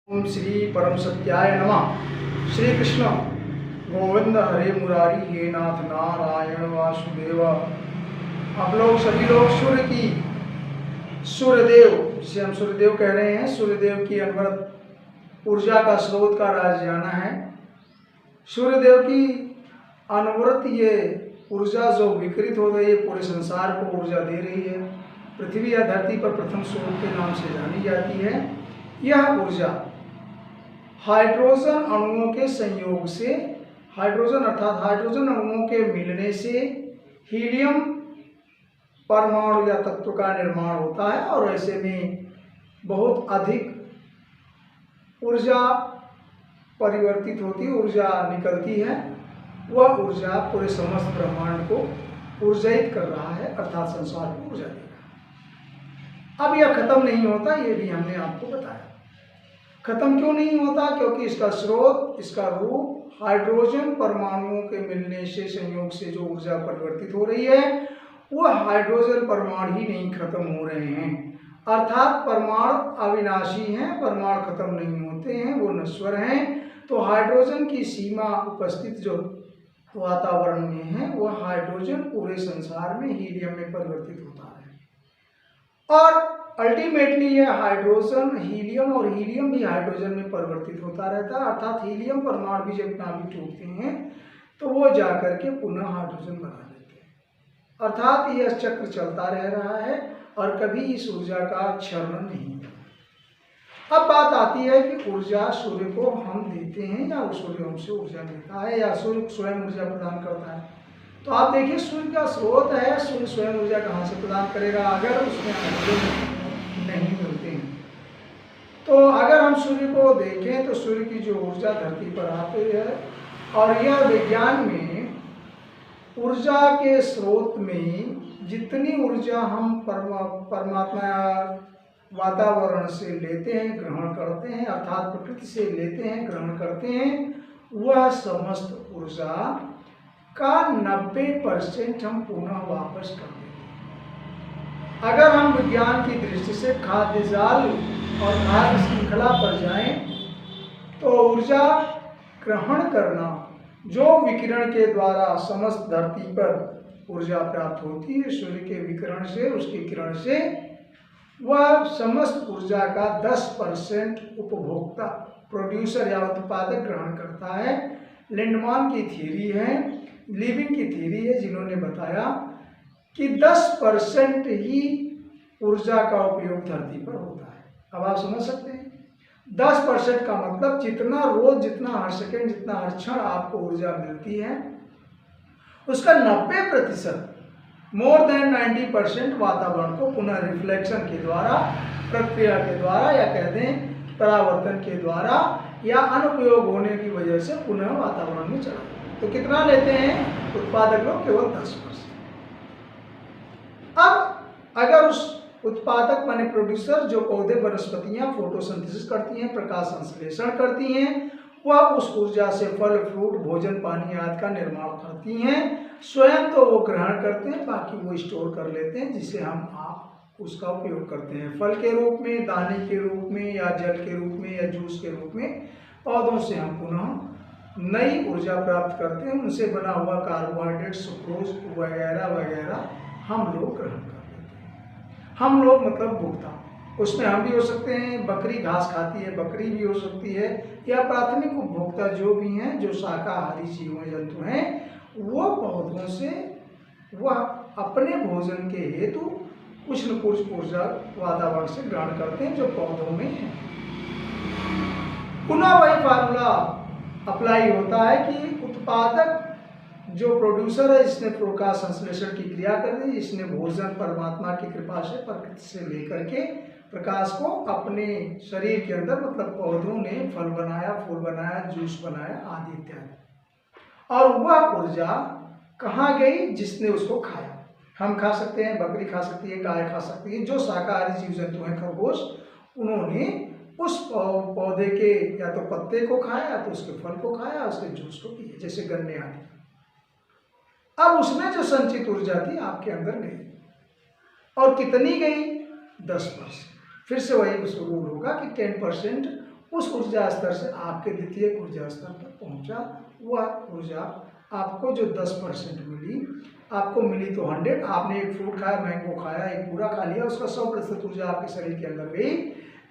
ओम श्री परम सत्याय नमः। श्री कृष्ण गोविंद हरे मुरारी हे नाथ नारायण वासुदेव। आप लोग सभी लोग सूर्यदेव जिसे हम सूर्यदेव कह रहे हैं, सूर्यदेव की अनवरत ऊर्जा का स्रोत का राज जाना है। सूर्यदेव की अनवरत ये ऊर्जा जो विकृत हो रही है, पूरे संसार को ऊर्जा दे रही है। पृथ्वी या धरती पर प्रथम सूर्य के नाम से जानी जाती है। यह ऊर्जा हाइड्रोजन अणुओं के संयोग से, हाइड्रोजन अर्थात हाइड्रोजन अणुओं के मिलने से हीलियम परमाणु या तत्व का निर्माण होता है और ऐसे में बहुत अधिक ऊर्जा परिवर्तित होती, ऊर्जा निकलती है। वह ऊर्जा पूरे समस्त ब्रह्मांड को ऊर्जायित कर रहा है, अर्थात संसार को ऊर्जा दे रहा है। अब यह खत्म नहीं होता, ये भी हमने आपको बताया। खत्म क्यों नहीं होता? क्योंकि इसका स्रोत, इसका रूप हाइड्रोजन परमाणुओं के मिलने से, संयोग से जो ऊर्जा परिवर्तित हो रही है, वह हाइड्रोजन परमाणु ही नहीं खत्म हो रहे हैं। अर्थात परमाणु अविनाशी हैं, परमाणु खत्म नहीं होते हैं, वो नश्वर हैं। तो हाइड्रोजन की सीमा उपस्थित जो वातावरण में है, वह हाइड्रोजन पूरे संसार में हीलियम में परिवर्तित होता है और अल्टीमेटली यह हाइड्रोजन हीलियम और हीलियम भी हाइड्रोजन में परिवर्तित होता रहता है। अर्थात हीलियम परमाणु भी जब नाभिक टूटते हैं तो वो जाकर के पुनः हाइड्रोजन बना देते हैं। अर्थात यह चक्र चलता रह रहा है और कभी इस ऊर्जा का क्षरण नहीं होता। अब बात आती है कि ऊर्जा सूर्य को हम देते हैं या सूर्य हमसे ऊर्जा लेता है या सूर्य स्वयं ऊर्जा प्रदान करता है। तो आप देखिए, सूर्य का स्रोत है, सूर्य स्वयं ऊर्जा कहाँ से प्रदान करेगा अगर उसमें हाइड्रोजन नहीं मिलते हैं। तो अगर हम सूर्य को देखें तो सूर्य की जो ऊर्जा धरती पर आती है और यह विज्ञान में ऊर्जा के स्रोत में जितनी ऊर्जा हम परमात्मा वातावरण से लेते हैं, ग्रहण करते हैं, अर्थात प्रकृति से लेते हैं, ग्रहण करते हैं, वह समस्त ऊर्जा का 90% हम पुनः वापस कर देते हैं। अगर हम विज्ञान की दृष्टि से खाद्य जाल और खाद्य श्रृंखला पर जाएं तो ऊर्जा ग्रहण करना, जो विकिरण के द्वारा समस्त धरती पर ऊर्जा प्राप्त होती है सूर्य के विकिरण से, उसके किरण से, वह समस्त ऊर्जा का 10% उपभोक्ता, प्रोड्यूसर या उत्पादक ग्रहण करता है। लिंडमान की थ्योरी है, लिविंग की थ्योरी है, जिन्होंने बताया कि 10% ही ऊर्जा का उपयोग धरती पर होता है। अब आप समझ सकते हैं, 10% का मतलब जितना रोज, जितना हर सेकेंड, जितना हर क्षण आपको ऊर्जा मिलती है, उसका 90%, मोर देन 90% वातावरण को पुनः रिफ्लेक्शन के द्वारा, प्रक्रिया के द्वारा, या कहते हैं परावर्तन के द्वारा या अनुपयोग होने की वजह से पुनः वातावरण में चला। तो कितना लेते हैं उत्पादक लोग? केवल 10%। अब अगर उस उत्पादक माने प्रोड्यूसर, जो पौधे वनस्पतियां फोटोसिंथेसिस करती हैं, प्रकाश संश्लेषण करती हैं, वह उस ऊर्जा से फल, फ्रूट, भोजन, पानी आदि का निर्माण करती हैं। स्वयं तो वो ग्रहण करते हैं, बाकी वो स्टोर कर लेते हैं, जिसे आप उसका उपयोग करते हैं फल के रूप में, दाने के रूप में, या जल के रूप में, या जूस के रूप में। पौधों से हम पुनः नई ऊर्जा प्राप्त करते हैं, उनसे बना हुआ कार्बोहाइड्रेट, सुक्रोज वगैरह वगैरह हम लोग ग्रहण कर लेते हैं। हम लोग मतलब भुगता, उसमें हम भी हो सकते हैं, बकरी घास खाती है, बकरी भी हो सकती है, या प्राथमिक उपभोक्ता जो भी हैं, जो शाकाहारी जीव जंतु हैं, वो पौधों से वह अपने भोजन के हेतु कुछ न कुछ ऊर्जा वातावरण से ग्रहण करते हैं जो पौधों में है। पुनः वही फार्मूला अप्लाई होता है कि उत्पादक जो प्रोड्यूसर है, इसने प्रकाश संश्लेषण की क्रिया कर दी, इसने भोजन परमात्मा की कृपा से, प्रकृति से लेकर के प्रकाश को अपने शरीर के अंदर, मतलब पौधों ने फल बनाया, फूल बनाया, जूस बनाया आदि इत्यादि, और वह ऊर्जा कहाँ गई? जिसने उसको खाया। हम खा सकते हैं, बकरी खा सकती है, गाय खा सकती है, जो शाकाहारी जीव जंतु हैं, खरगोश, उन्होंने उस पौधे के या तो पत्ते को खाया, या तो उसके फल को खाया, उसके जूस को पिए, जैसे गन्ने आदि। अब उसमें जो संचित ऊर्जा थी आपके अंदर गई, और कितनी गई? 10%। फिर से वही रूल होगा कि 10% उस ऊर्जा स्तर से आपके द्वितीय ऊर्जा स्तर पर पहुंचा। वह ऊर्जा आपको जो 10% मिली, आपको मिली तो 100, आपने एक फ्रूट खाया, मैंगो खाया, एक पूरा खा लिया, उसका 100% ऊर्जा आपके शरीर के अंदर गई,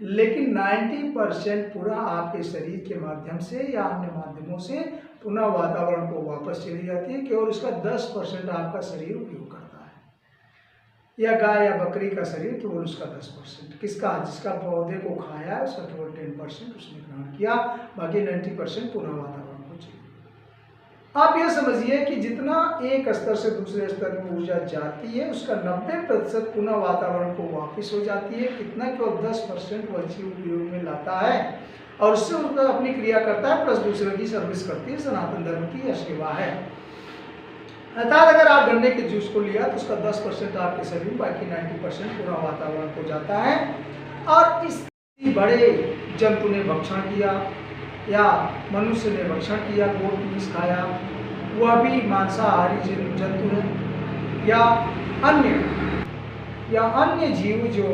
लेकिन 90% पूरा आपके शरीर के माध्यम से या अन्य माध्यमों से पुनः वातावरण को वापस चली जाती है, केवल उसका 10% आपका शरीर उपयोग करता है। या गाय या बकरी का शरीर केवल उसका 10%, किसका, जिसका पौधे को खाया है उसका केवल 10% उसने ग्रहण किया, बाकी 90% पुनः वातावरण को चली। आप यह समझिए कि जितना एक स्तर से दूसरे स्तर में ऊर्जा जाती है उसका 90% पुनः वातावरण को वापस हो जाती है। कितना, केवल 10% वह जीव उपयोग में लाता है और उससे उनका अपनी क्रिया करता है, प्लस दूसरे की सर्विस करती है। सनातन धर्म की यह सेवा है। अर्थात अगर आप गन्ने के जूस को लिया तो उसका 10% आपके शरीर, बाकी 90% पूरा वातावरण को जाता है। और इस बड़े जंतु ने भक्षण किया या मनुष्य ने भक्षण किया, गोट मीस खाया, वह भी मांसाहारी जंतु है, या अन्य जीव जो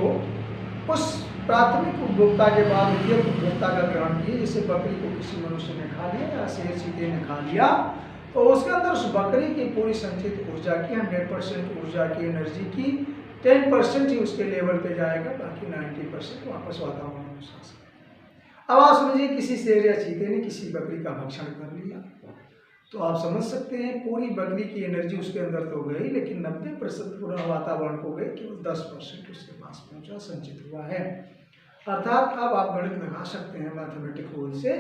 उस प्राथमिक उपभोक्ता के बाद द्वितीय उपभोक्ता का ग्रहण किए, जैसे बकरी को किसी मनुष्य ने खा लिया या शेर चीते ने खा लिया, तो उसके अंदर उस बकरी की पूरी संचित ऊर्जा की 100% ऊर्जा की, एनर्जी की 10% ही उसके लेवल पे जाएगा, बाकी 90% वापस वातावरण में जा सकता है। अब आप समझिए किसी शेर या चीते ने किसी बकरी का भक्षण कर लिया, तो आप समझ सकते हैं पूरी बकरी की एनर्जी उसके अंदर तो गई, लेकिन 90% पूरा वातावरण को गई, केवल 10% उसके पास पहुंचा, संचित हुआ है। अर्थात अब आप गणित लगा सकते हैं मैथमेटिक रूल से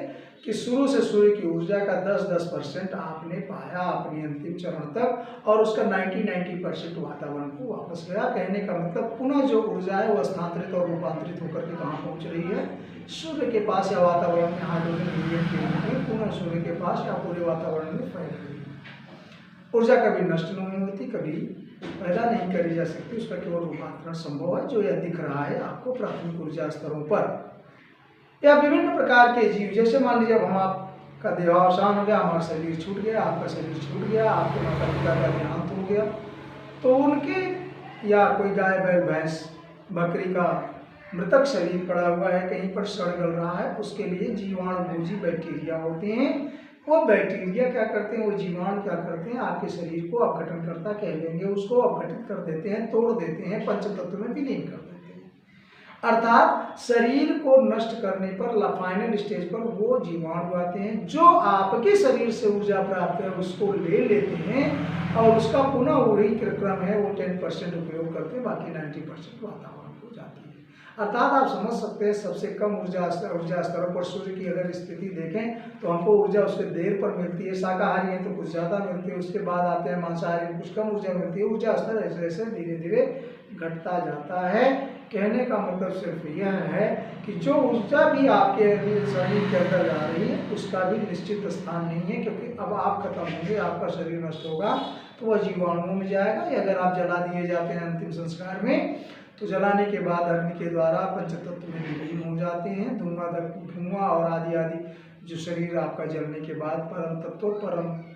कि शुरू से सूर्य की ऊर्जा का 10% आपने पाया अपनी अंतिम चरण तक, और उसका 90% वातावरण को वापस गया। कहने का मतलब पुनः जो ऊर्जा है वह स्थानांतरित और रूपांतरित होकर के कहाँ पहुँच रही है, सूर्य के पास या वातावरण में हाइड्रोजन हीलियम के रूप में पुनः सूर्य के पास या पूरे वातावरण में फैल रही है। ऊर्जा कभी नष्ट नहीं होती, कभी पैदा नहीं करी जा सकती, उसका केवल रूपांतरण संभव है, जो यह दिख रहा है आपको प्राथमिक ऊर्जा स्तरों पर। या विभिन्न प्रकार के जीव, जैसे मान लीजिए अब हम आपका देहावसान हो गया, हमारा शरीर छूट गया, आपका शरीर छूट गया, आपके माता पिता का देहांत हो गया, तो उनके, या कोई गाय बैल भैंस बकरी का मृतक शरीर पड़ा हुआ है कहीं पर सड़ गल रहा है, उसके लिए जीवाणुभोजी बैक्टीरिया होते हैं। वो बैक्टीरिया क्या करते हैं, वो जीवाणु क्या करते हैं, आपके शरीर को अपघटनकर्ता कह लेंगे, उसको अपघटित कर देते हैं, तोड़ देते हैं, पंचतत्व में विलीन कर देते हैं। अर्थात शरीर को नष्ट करने पर फाइनल स्टेज पर वो जीवाणु आते हैं जो आपके शरीर से ऊर्जा प्राप्त है उसको ले लेते हैं, और उसका पुनः वही क्रम है, वो 10% उपयोग करते हैं, बाकी 90% वातावरण को जाती है। अर्थात आप समझ सकते हैं सबसे कम ऊर्जा स्तरों पर सूर्य की अगर स्थिति देखें तो हमको ऊर्जा उसके देर पर मिलती है, शाकाहारी है तो कुछ ज़्यादा मिलती है, उसके बाद आते हैं मांसाहारी, कुछ कम ऊर्जा मिलती है। ऊर्जा स्तर ऐसे ऐसे धीरे धीरे घटता जाता है। कहने का मतलब सिर्फ यह है कि जो ऊर्जा भी आपके शरीर के अंदर जा रही है उसका भी निश्चित स्थान नहीं है, क्योंकि अब आप खत्म होंगे, आपका शरीर नष्ट होगा तो वह जीवाणुओं में जाएगा, या अगर आप जला दिए जाते हैं अंतिम संस्कार में तो जलाने के बाद अग्नि के द्वारा पंचतत्व में विलीन हो जाते हैं। धुआं और आदि जो शरीर आपका जलने के बाद परम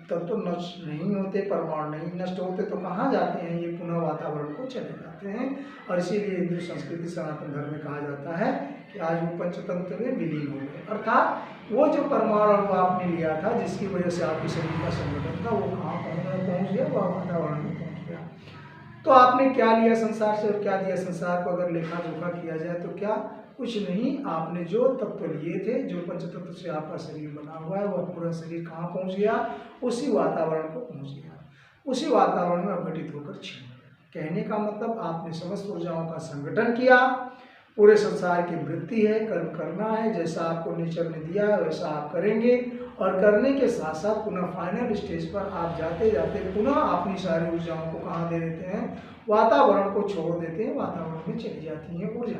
तत्व नष्ट नहीं होते, परमाणु नहीं नष्ट होते, तो कहाँ जाते हैं, ये पुनः वातावरण को चले जाते हैं। और इसीलिए हिंदू संस्कृति सनातन धर्म में कहा जाता है कि आज वो पंचतत्व में विलीन हो गए। अर्थात वो जो परमाणु आपने लिया था जिसकी वजह से आपके शरीर का संगठन था, वो कहाँ पहुँच गया, वह वातावरण में पहुँच गया। तो आपने क्या लिया संसार से और क्या दिया संसार को, अगर लेखा जोखा किया जाए तो क्या, कुछ नहीं। आपने जो तत्व लिए थे, जो पंचतत्व से आपका शरीर बना हुआ है, वह पूरा शरीर कहाँ पहुँच गया, उसी वातावरण को पहुँच गया, उसी वातावरण में अपघटित होकर छिड़ गया। कहने का मतलब आपने समस्त ऊर्जाओं का संगठन किया, पूरे संसार की वृत्ति है, कर्म करना है, जैसा आपको नेचर ने दिया है वैसा आप करेंगे, और करने के साथ साथ पुनः फाइनल स्टेज पर आप जाते जाते पुनः अपनी सारी ऊर्जाओं को कहाँ दे देते हैं, वातावरण को छोड़ देते हैं, वातावरण में चली जाती है ऊर्जा।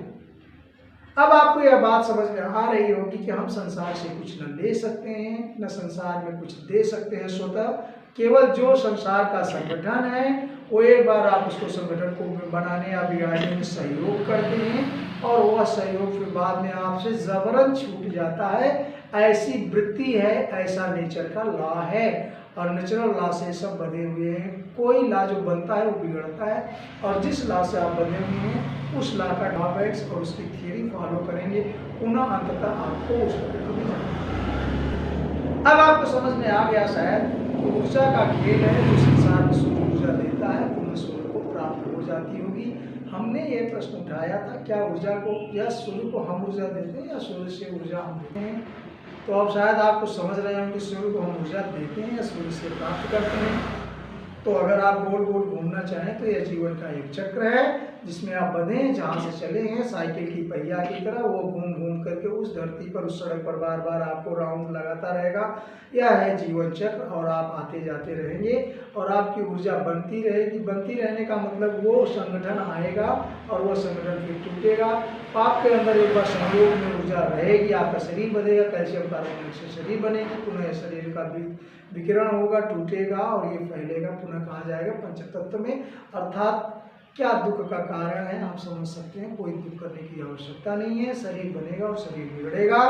अब आपको यह बात समझ में आ रही होगी कि हम संसार से कुछ न ले सकते हैं, न संसार में कुछ दे सकते हैं स्वतः, केवल जो संसार का संगठन है वो एक बार आप उसको संगठन को बनाने या बिगाड़ने में सहयोग करते हैं, और वह सहयोग फिर बाद में आपसे जबरन छूट जाता है। ऐसी वृत्ति है, ऐसा नेचर का लॉ है। और नेचुरल लॉ से सब बंधे हुए हैं। कोई लॉ जो बनता है वो बिगड़ता है, और जिस लॉ से आप बंधे हुए हैं उस लॉ का ड्रॉबैक्स और उसकी थियरी फॉलो करेंगे, पुनः अंततः आपको उस पर मिल जाएगा। अब आपको समझ में आ गया शायद ऊर्जा का खेल है जो संसार में सूर्य ऊर्जा देता है, पुनः सूर्य को प्राप्त हो जाती होगी। हमने ये प्रश्न उठाया था, क्या ऊर्जा को या सूर्य को हम ऊर्जा देते हैं या सूर्य से ऊर्जा हम देते हैं? तो अब शायद आपको समझ रहे हैं कि सूर्य को हम ऊर्जा देते हैं या सूर्य से प्राप्त करते हैं। तो अगर आप गोल गोल घूमना चाहें तो यह जीवन का एक चक्र है जिसमें आप बंधे जहाँ से चले हैं साइकिल की पहिया की तरह, वो घूम घूम करके उस धरती पर उस सड़क पर बार बार आपको राउंड लगाता रहेगा। यह है जीवन चक्र, और आप आते जाते रहेंगे और आपकी ऊर्जा बनती रहेगी। बनती रहने का मतलब वो संगठन आएगा और वह संगठन फिर टूटेगा। आपके अंदर एक बार संयोग में ऊर्जा रहेगी, आपका शरीर बनेगा, कैल्शियम कार्बोनेट से शरीर बनेगी, पुनः शरीर का विकिरण होगा, टूटेगा और ये फैलेगा, पुनः कहा जाएगा पंचतत्व में। अर्थात क्या दुख का कारण है आप समझ सकते हैं। कोई दुख करने की आवश्यकता नहीं है, शरीर बनेगा और शरीर बिगड़ेगा।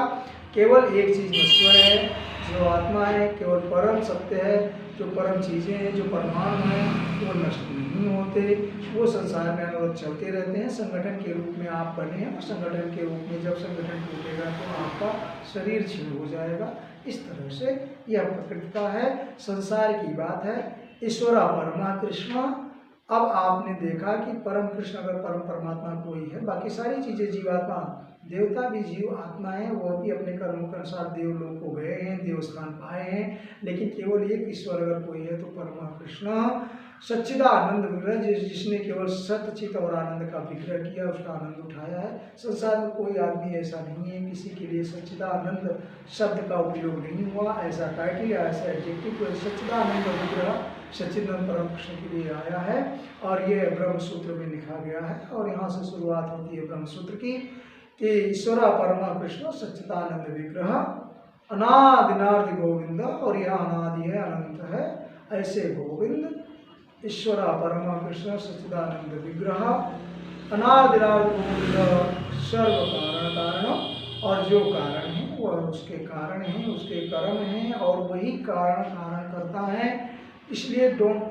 केवल एक चीज नश्वर है जो आत्मा है, केवल परम सत्य है। जो परम चीजें हैं, जो परमाणु हैं, वो नष्ट नहीं होते, वो संसार में अनवरत चलते रहते हैं। संगठन के रूप में आप बने हैं और संगठन के रूप में जब संगठन टूटेगा तो आपका शरीर क्षीण हो जाएगा। इस तरह से यह प्रकृति का है, संसार की बात है। ईश्वरा परमा कृष्ण। अब आपने देखा कि परम कृष्ण अगर परम परमात्मा कोई है, बाकी सारी चीजें जीवात्मा, देवता भी जीव आत्मा है, वो भी अपने कर्मों के अनुसार देवलोक को गए हैं, देवस्थान पाए हैं, लेकिन केवल एक ईश्वर अगर कोई है तो परमा कृष्ण सच्चिदानंद विग्रह, जिसने केवल सत्य चित और आनंद का विग्रह किया, उसका आनंद उठाया है। संसार में कोई आदमी ऐसा नहीं है किसी के लिए सच्चिदानंद शब्द का उपयोग नहीं हुआ, ऐसा टाइटल या ऐसा एडजेक्टिव। सच्चिदानंद विग्रह सच्चिदानंद परम कृष्ण के लिए आया है और ये ब्रह्म सूत्र में लिखा गया है। और यहाँ से शुरुआत होती है ब्रह्म सूत्र की कि ईश्वरा परमा कृष्ण सच्चिदानंद विग्रह अनादिनार्थ गोविंद, और यह अनादि है, अनंत है, ऐसे गोविंद ईश्वरा परमा कृष्ण सच्चिदानंद विग्रह अनादिनार्थ गोविंद सर्व कारण कारण, और जो कारण है वह उसके कारण है, उसके कर्म हैं और वही कारण कारण करता है। इसलिए डोंट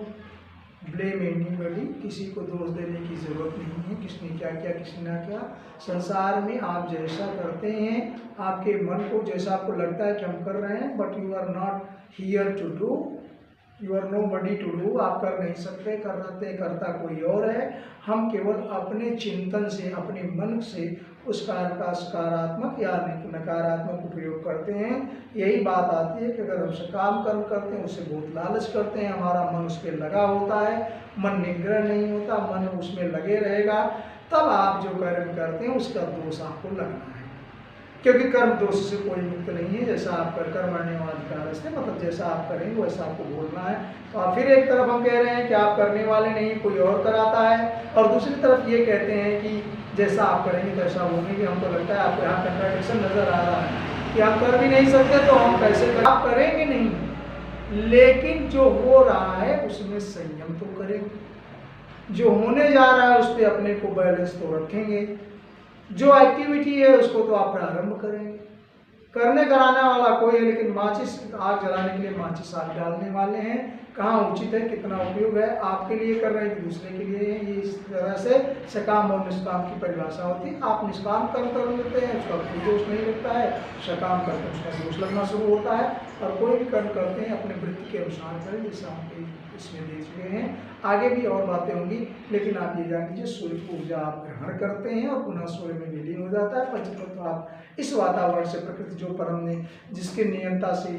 ब्लेम एनीबॉडी, किसी को दोष देने की जरूरत नहीं है, किसने क्या किया किसने ना किया। संसार में आप जैसा करते हैं, आपके मन को जैसा आपको लगता है कि हम कर रहे हैं, but you are not here to do, you are nobody to do, आप कर नहीं सकते, करता कोई और है। हम केवल अपने चिंतन से, अपने मन से उस कार्य का सकारात्मक या नकारात्मक उपयोग करते हैं। यही बात आती है कि अगर हम सकाम कर्म करते हैं, उससे बहुत लालच करते हैं, हमारा मन उस पर लगा होता है, मन निग्रह नहीं होता, मन उसमें लगे रहेगा, तब आप जो कर्म करते हैं उसका दोष आपको लगना है, क्योंकि कर्म दोष से कोई मुक्त नहीं है। जैसा आप कर कर्मण्येवाधिकार से, मतलब जैसा आप करेंगे वैसा आपको बोलना है। तो आप फिर एक तरफ हम कह रहे हैं कि आप करने वाले नहीं, कोई और कराता है, और दूसरी तरफ ये कहते हैं कि जैसा आप करेंगे वैसा होंगे। कि हमको लगता है आपको यहाँ कंट्राडिक्शन नजर आ रहा है कि आप कर भी नहीं सकते तो हम कैसे करें? आप करेंगे नहीं, लेकिन जो हो रहा है उसमें संयम तो करेंगे, जो होने जा रहा है उस पर अपने को बैलेंस तो रखेंगे, जो एक्टिविटी है उसको तो आप प्रारंभ करेंगे। करने कराने वाला कोई है, लेकिन माचिस आग जलाने के लिए माचिस आग डालने वाले हैं। कहाँ उचित है, कितना उपयोग है, आपके लिए कर रहे हैं कि दूसरे के लिए है। ये इस तरह से सकाम और निष्काम की परिभाषा होती है। आप निष्काम कर्म कर लेते हैं, उसका कोई दोष नहीं लगता है, सकाम करते हैं उसका दोष लगना शुरू होता है। और कोई भी कर्म करते हैं अपने वृत्ति के अनुसार करें, जैसे हम इसमें देख चुके हैं। आगे भी और बातें होंगी, लेकिन आप ये जान लीजिए सूर्य की ऊर्जा आप ग्रहण करते हैं और पुनः सूर्य में विलीन हो जाता है। पंचतत्व आप इस वातावरण से, प्रकृति जो परम ने, जिसके नियंता से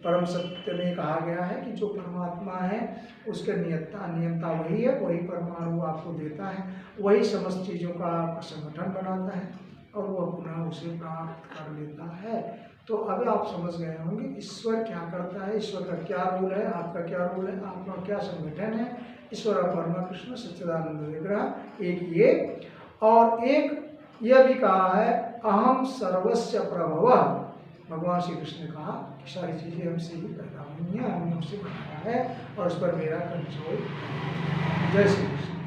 परम सत्य में कहा गया है कि जो परमात्मा है उसके नियंता वही है, वही परमाणु आपको देता है, वही समस्त चीज़ों का आपका संगठन बनाता है और वह पुनः उसे प्राप्त कर लेता है। तो अब आप समझ गए होंगे ईश्वर क्या करता है, ईश्वर का क्या रोल है, आपका क्या रोल है, आपका क्या संगठन है। ईश्वर परमा कृष्ण सच्चिदानंद विग्रह एक ये, और एक यह भी कहा है अहम सर्वस्य प्रभव। भगवान श्री कृष्ण ने कहा कि सारी चीज़ें हमसे ही पैदा हुई हैं, हमने उसे बनाया है और उस पर मेरा कंट्रोल। जय श्री कृष्ण।